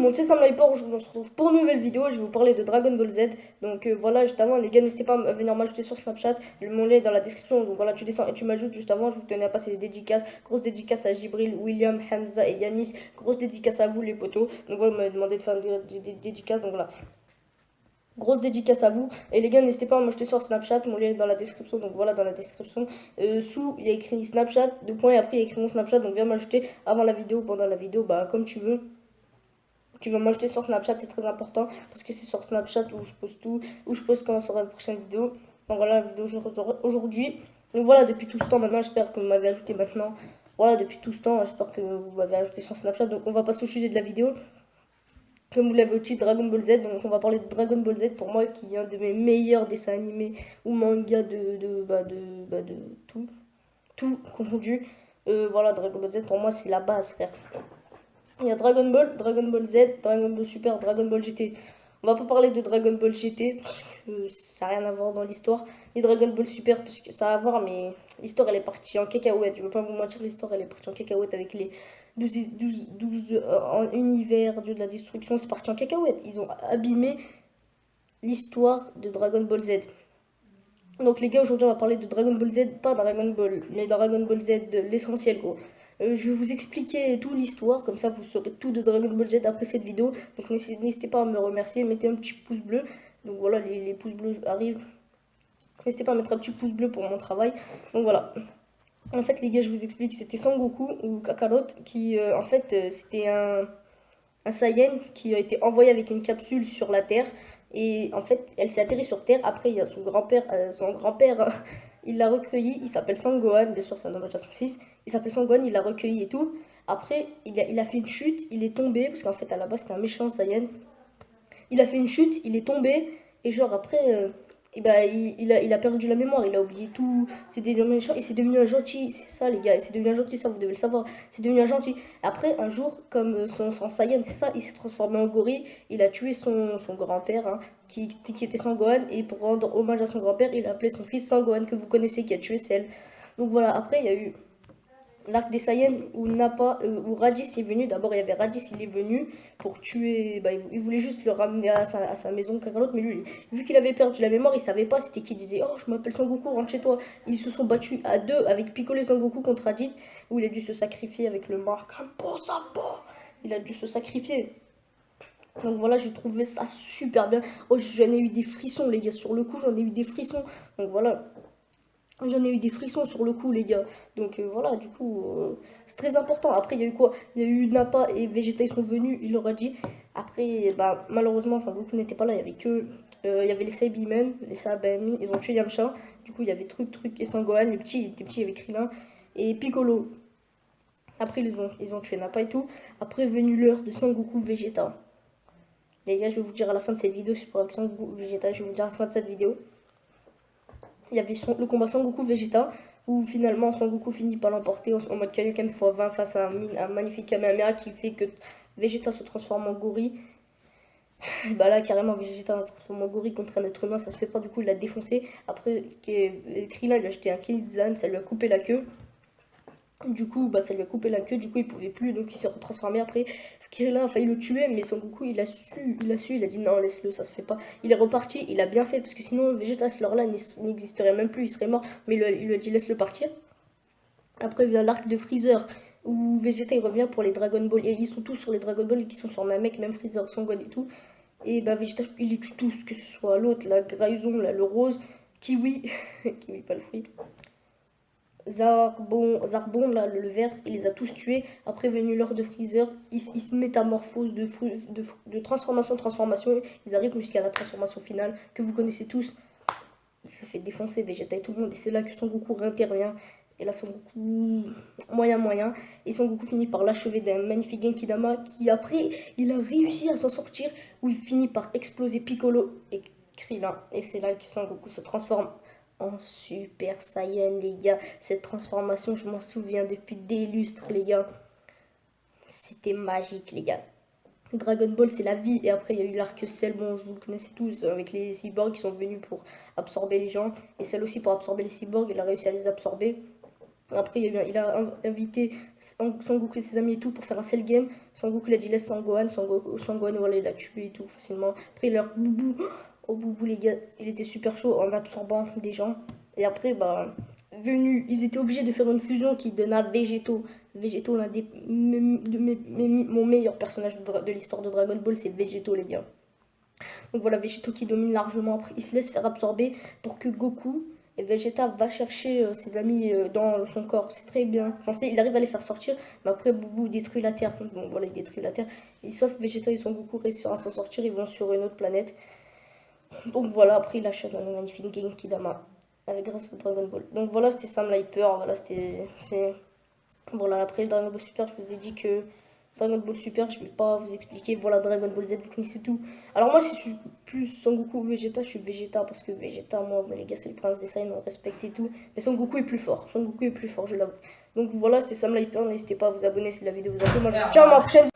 monde, c'est Sam Hyper, aujourd'hui on se retrouve pour une nouvelle vidéo, je vais vous parler de Dragon Ball Z. Donc voilà, juste avant les gars, n'hésitez pas à venir m'ajouter sur Snapchat, mon lien est dans la description, donc voilà, tu descends et tu m'ajoutes juste avant, je vous tenais à passer des dédicaces, grosse dédicace à Jibril, William, Hamza et Yanis, grosse dédicace à vous les potos, donc voilà, vous m'avez demandé de faire des dédicaces, donc voilà. Grosse dédicace à vous. Et les gars, n'hésitez pas à m'ajouter sur Snapchat. Mon lien est dans la description. Donc voilà, dans la description. Sous, il y a écrit Snapchat. Deux points. Et après, il y a écrit mon Snapchat. Donc viens m'ajouter avant la vidéo, pendant la vidéo. Bah, comme tu veux. Tu vas m'ajouter sur Snapchat. C'est très important. Parce que c'est sur Snapchat où je poste tout. Où je poste quand sera la prochaine vidéo. Donc voilà, la vidéo aujourd'hui. Donc voilà, depuis tout ce temps maintenant, j'espère que vous m'avez ajouté maintenant. Voilà, depuis tout ce temps, j'espère que vous m'avez ajouté sur Snapchat. Donc on va passer au sujet de la vidéo. Comme vous l'avez aussi, Dragon Ball Z, donc on va parler de Dragon Ball Z pour moi qui est un de mes meilleurs dessins animés ou mangas de tout confondu. Voilà, Dragon Ball Z pour moi c'est la base, frère. Il y a Dragon Ball, Dragon Ball Z, Dragon Ball Super, Dragon Ball GT. On va pas parler de Dragon Ball GT parce que ça n'a rien à voir dans l'histoire, ni Dragon Ball Super parce que ça a à voir, mais l'histoire elle est partie en cacahuète. Je veux pas vous mentir, l'histoire elle est partie en cacahuète avec les 12 en univers, dieu de la destruction, c'est parti en cacahuète. Ils ont abîmé l'histoire de Dragon Ball Z. Donc les gars, aujourd'hui on va parler de Dragon Ball Z, pas Dragon Ball, mais Dragon Ball Z, l'essentiel gros. Je vais vous expliquer toute l'histoire, comme ça vous saurez tout de Dragon Ball Z après cette vidéo. Donc n'hésitez pas à me remercier, mettez un petit pouce bleu. Donc voilà, les pouces bleus arrivent. N'hésitez pas à mettre un petit pouce bleu pour mon travail. Donc voilà. En fait les gars, je vous explique, c'était Son Goku ou Kakarot qui c'était un Saiyan qui a été envoyé avec une capsule sur la Terre. Et en fait, elle s'est atterrie sur Terre. Après, il y a son grand-père, il l'a recueilli. Il s'appelle Sangohan. Bien sûr, c'est un hommage à son fils. Il s'appelle Sangohan, il l'a recueilli et tout. Après, il a fait une chute. Il est tombé. Parce qu'en fait, à la base, c'était un méchant Saiyan. Il a fait une chute. Il est tombé. Et genre, après, et bah, il a perdu la mémoire. Il a oublié tout. C'est devenu un méchant. Et c'est devenu un gentil. C'est ça, les gars. C'est devenu un gentil. Ça, vous devez le savoir. C'est devenu un gentil. Après, un jour, comme son Saiyan, c'est ça, il s'est transformé en gorille. Il a tué son grand-père, hein, qui était Sangohan. Et pour rendre hommage à son grand-père, il a appelé son fils Sangohan, que vous connaissez, qui a tué Cell. Donc voilà, après, il y a eu l'arc des Saiyans où Nappa, où Raditz est venu. D'abord, il y avait Raditz, il est venu pour tuer. Bah, il voulait juste le ramener à sa maison, Kakarot. Mais lui, vu qu'il avait perdu la mémoire, il savait pas c'était qui. Il disait oh, je m'appelle Son Goku, rentre chez toi. Ils se sont battus à deux avec Piccolo et Son Goku contre Raditz, où il a dû se sacrifier avec le marque. Il a dû se sacrifier. Donc voilà, j'ai trouvé ça super bien. Oh, j'en ai eu des frissons, les gars. Sur le coup, j'en ai eu des frissons. Donc voilà. J'en ai eu des frissons sur le coup, les gars. Donc voilà, du coup, c'est très important. Après, il y a eu quoi? Il y a eu Nappa et Vegeta, ils sont venus, il leur a dit. Après, bah, malheureusement, Son Goku n'était pas là. Il y avait que. Il y avait les Saiyaman, les Saiyaman, ils ont tué Yamcha. Du coup, il y avait Truc et Sangohan. Le petit, il était petit, il y avait Krillin. Et Piccolo. Après, ils ont tué Nappa et tout. Après, est venue l'heure de Sangoku Vegeta. Les gars, je vais vous dire à la fin de cette vidéo, c'est pour Sangoku Vegeta, je vais vous dire à la fin de cette vidéo. Il y avait le combat Sangoku Vegeta où finalement Sangoku finit par l'emporter en mode Kaioken x20 face à un magnifique Kamehameha qui fait que Vegeta se transforme en gorille. Bah là carrément Vegeta se transforme en gorille contre un être humain, ça se fait pas, du coup il l'a défoncé. Après Krillin il a jeté un Kenzan, ça lui a coupé la queue. Du coup, bah, ça lui a coupé la queue, du coup il pouvait plus, donc il s'est retransformé. Après, Krillin a failli le tuer, mais Son Goku il a dit non, laisse-le, ça se fait pas. Il est reparti, il a bien fait, parce que sinon Vegeta ce lore là n'existerait même plus, il serait mort, mais il lui a dit laisse-le partir. Après, il vient l'arc de Freezer, où Vegeta il revient pour les Dragon Ball, et ils sont tous sur les Dragon Ball, qui sont sur Namek, même Freezer, Son et tout. Et bah Vegeta il les tue tous, que ce soit l'autre, la Graison, là, le rose, Kiwi, Kiwi pas le fruit. Zarbon, là, le vert, il les a tous tués. Après, venu l'heure de Freezer, ils se métamorphosent de transformation en transformation. Ils arrivent jusqu'à la transformation finale que vous connaissez tous. Ça fait défoncer Vegeta et tout le monde. Et c'est là que Son Goku réintervient. Et là, Son Goku, moyen. Et Son Goku finit par l'achever d'un magnifique Genkidama qui, après, il a réussi à s'en sortir. Où il finit par exploser Piccolo et Krillin. Et c'est là que Son Goku se transforme en Super Saiyan, les gars. Cette transformation, je m'en souviens depuis des lustres, les gars. C'était magique, les gars. Dragon Ball, c'est la vie. Et après, il y a eu l'arc Cell, bon, vous le connaissez tous, avec les cyborgs qui sont venus pour absorber les gens. Et Cell aussi, pour absorber les cyborgs, il a réussi à les absorber. Après, il a invité Son Goku et ses amis et tout pour faire un cell game. Son Goku il a dit laisse Sangohan. Sangohan, voilà, il a tué et tout facilement. Après, leur Boubou. Oh, Boubou, les gars, il était super chaud en absorbant des gens. Et après, bah, ils étaient obligés de faire une fusion qui donna Végéto. Végéto, l'un des mon meilleur personnage de l'histoire de Dragon Ball, c'est Végéto, les gars. Donc voilà, Végéto qui domine largement. Après, il se laisse faire absorber pour que Goku et Vegeta va chercher ses amis dans son corps. C'est très bien. Enfin, il arrive à les faire sortir, mais après Boubou détruit la Terre. Donc voilà, il détruit la Terre. Et sauf Vegeta et Son Goku réussissent à s'en sortir. Ils vont sur une autre planète. Donc voilà, après il achète un magnifique Genki Dama avec grâce au Dragon Ball. Donc voilà, c'était Sam Hyper. Voilà, voilà, après le Dragon Ball Super, je vous ai dit que Dragon Ball Super, je vais pas vous expliquer. Voilà, Dragon Ball Z, vous connaissez tout. Alors moi, si je suis plus Son Goku ou Vegeta, je suis Vegeta parce que Vegeta, moi, les gars, c'est le prince des Saiyans, on respecte et tout. Mais Son Goku est plus fort. Son Goku est plus fort, je l'avoue. Donc voilà, c'était Sam Hyper. N'hésitez pas à vous abonner si la vidéo vous a plu. Moi, je vous dis ciao, à ma prochaine.